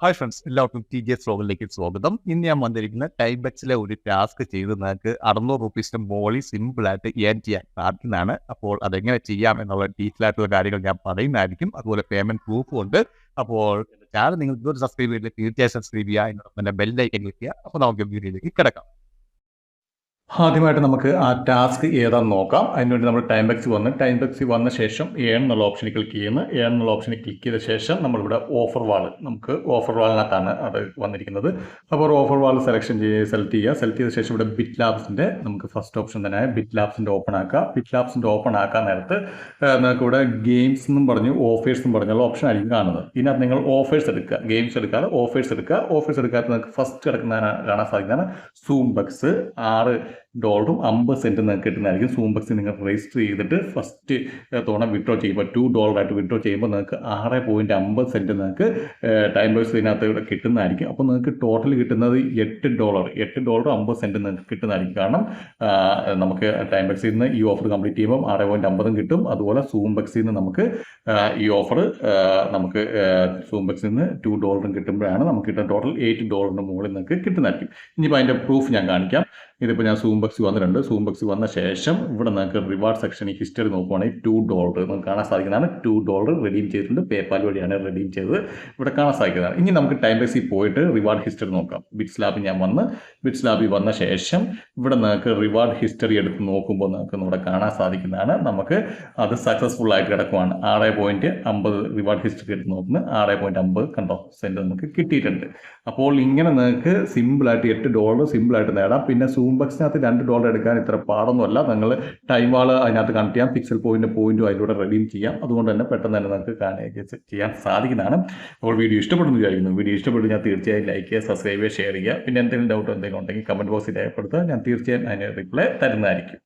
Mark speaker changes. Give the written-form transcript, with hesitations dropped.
Speaker 1: Hi friends, എല്ലാവർക്കും T G S വ്ലോഗിലേക്ക് സ്വാഗതം. ഇന്ന് ഞാൻ വന്നിരിക്കുന്ന ടൈം ബക്സിലെ ഒരു ടാസ്ക് ചെയ്ത് നിങ്ങൾക്ക് 600 റുപ്പീസിന് മുകളിൽ സിമ്പിളായിട്ട് ഏൺ ചെയ്യാൻ സാധിക്കുന്നതാണ്. അപ്പോൾ അതെങ്ങനെ ചെയ്യാം എന്നുള്ള ഡീറ്റെയിൽ ആയിട്ടുള്ള കാര്യങ്ങൾ ഞാൻ പറയുന്നതായിരിക്കും. അതുപോലെ പേയ്മെന്റ് പ്രൂഫും ഉണ്ട്. അപ്പോൾ ചാനൽ നിങ്ങൾ ഇതുവരെ സബ്സ്ക്രൈബ് ചെയ്തില്ല, തീർച്ചയായും സബ്സ്ക്രൈബ് ചെയ്യുക. എന്നോടൊപ്പം തന്നെ ബെല്ലൈക്കൻ ക്ലിക്ക് ചെയ്യുക. അപ്പോൾ നമുക്ക് വീഡിയോയിലേക്ക് കിടക്കാം. ആദ്യമായിട്ട് നമുക്ക് ആ ടാസ്ക് ഏതാണെന്ന് നോക്കാം. അതിനുവേണ്ടി നമ്മൾ ടൈം ബക്സ് വന്ന ശേഷം ഏൺ എന്നുള്ള ഓപ്ഷനിൽ ക്ലിക്ക് ചെയ്യുന്നു. ഏൺ എന്നുള്ള ഓപ്ഷനിൽ ക്ലിക്ക് ചെയ്ത ശേഷം നമ്മളിവിടെ ഓഫർ വാളിനകത്താണ് അത് വന്നിരിക്കുന്നത്. അപ്പോൾ ഓഫർ വാൾ സെലക്ട് ചെയ്ത ശേഷം ഇവിടെ ബിറ്റ് ലാബ്സിൻ്റെ നമുക്ക് ഫസ്റ്റ് ഓപ്ഷൻ തന്നെ ബിറ്റ് ലാബ്സിൻ്റെ ഓപ്പൺ ആക്കുക. ബിറ്റ് ലാബ്സിൻ്റെ ഓപ്പൺ ആക്കാൻ നേരത്ത് നിങ്ങൾക്ക് ഇവിടെ ഗെയിംസ് എന്നും പറഞ്ഞ് ഓഫേഴ്സ് എന്നും പറഞ്ഞുള്ള ഓപ്ഷൻ ആയിരിക്കും കാണുന്നത്. ഇതിനകത്ത് നിങ്ങൾ ഓഫേഴ്സ് എടുക്കുക, ഗെയിംസ് എടുക്കാതെ ഓഫേഴ്സ് എടുക്കുക. ഓഫേഴ്സ് എടുക്കാത്ത നിങ്ങൾക്ക് ഫസ്റ്റ് കിടക്കുന്നതാണ് കാണാൻ സാധിക്കുന്നതാണ് സൂം ബക്സ് $6 50 നിങ്ങൾക്ക് കിട്ടുന്നതായിരിക്കും. സൂം ബക്സ് നിങ്ങൾ രജിസ്റ്റർ ചെയ്തിട്ട് ഫസ്റ്റ് തവണ വിഡ്രോ ചെയ്യുമ്പോൾ $2 ആയിട്ട് വിഡ്രോ ചെയ്യുമ്പോൾ നിങ്ങൾക്ക് 6.50 നിങ്ങൾക്ക് ടൈം ബക്സ് ഇതിനകത്ത് കിട്ടുന്നതായിരിക്കും. അപ്പോൾ നിങ്ങൾക്ക് ടോട്ടൽ കിട്ടുന്നത് $8.50 നിങ്ങൾക്ക് കിട്ടുന്നതായിരിക്കും. കാരണം നമുക്ക് ടൈം ബക്സിൽ നിന്ന് ഈ ഓഫർ കംപ്ലീറ്റ് ചെയ്യുമ്പോൾ 6.50 കിട്ടും. അതുപോലെ സൂം ബക്സിൽ നിന്ന് നമുക്ക് ഈ ഓഫർ നമുക്ക് സൂം ബക്സിൽ നിന്ന് $2 കിട്ടുമ്പോഴാണ് നമുക്ക് കിട്ടുന്ന ടോട്ടൽ $8 മുകളിൽ നിങ്ങൾക്ക് കിട്ടുന്നതായിരിക്കും. ഇനിയിപ്പോൾ അതിൻ്റെ പ്രൂഫ് ഞാൻ കാണിക്കാം. ഇതിപ്പോൾ ഞാൻ സൂം ബക്സ് വന്നിട്ടുണ്ട്. സൂം ബക്സ് വന്ന ശേഷം ഇവിടെ നിങ്ങൾക്ക് റിവാർഡ് സെക്ഷനിൽ ഹിസ്റ്ററി നോക്കുവാണെങ്കിൽ $2 നമുക്ക് കാണാൻ സാധിക്കുന്നതാണ്. $2 റെഡീം ചെയ്തിട്ടുണ്ട്. പേപ്പാൽ വഴിയാണ് റെഡീം ചെയ്തത്. ഇവിടെ കാണാൻ സാധിക്കുന്നതാണ്. ഇനി നമുക്ക് ടൈം ബക്സിൽ പോയിട്ട് റിവാർഡ് ഹിസ്റ്ററി നോക്കാം. ബിറ്റ്സ് ലാബിൽ വന്ന ശേഷം ഇവിടെ നിങ്ങൾക്ക് റിവാർഡ് ഹിസ്റ്ററി എടുത്ത് നോക്കുമ്പോൾ നിങ്ങൾക്ക് ഇവിടെ കാണാൻ സാധിക്കുന്നതാണ്. നമുക്ക് അത് സക്സസ്ഫുൾ ആയിട്ട് കിടക്കുവാണ്. 6.50 റിവാർഡ് ഹിസ്റ്ററി എടുത്ത് നോക്കുന്നത് 6.50 കണ്ടോ സെന്റ് നമുക്ക് കിട്ടിയിട്ടുണ്ട്. അപ്പോൾ ഇങ്ങനെ നിങ്ങൾക്ക് സിമ്പിളായിട്ട് $8 സിമ്പിളായിട്ട് നേടാം. പിന്നെ സൂം ബക്സിനകത്ത് $2 എടുക്കാൻ ഇത്ര പാടൊന്നുമല്ല. നിങ്ങൾ ടൈം വാൾ അതിനകത്ത് കണക്ട് ചെയ്യാം. പിക്സൽ പോയിന്റും അതിലൂടെ റെഡീം ചെയ്യാം. അതുകൊണ്ട് തന്നെ പെട്ടെന്ന് തന്നെ നിങ്ങൾക്ക് ചെയ്യാൻ സാധിക്കുന്നതാണ്. അപ്പോൾ വീഡിയോ ഇഷ്ടപ്പെടുന്നു വിചാരിക്കുന്നു. വീഡിയോ ഇഷ്ടപ്പെട്ടു ഞാൻ തീർച്ചയായും ലൈക്ക് ചെയ്യുക, സബ്സ്ക്രൈബ് ചെയ്യുക, ഷെയർ ചെയ്യുക. പിന്നെ എന്തെങ്കിലും ഡൗട്ട് എന്തെങ്കിലും ഉണ്ടെങ്കിൽ കമന്റ് ബോക്സിൽ രേഖപ്പെടുത്തുക. ഞാൻ തീർച്ചയായും അതിന് റിപ്ലൈ തരുന്നതായിരിക്കും.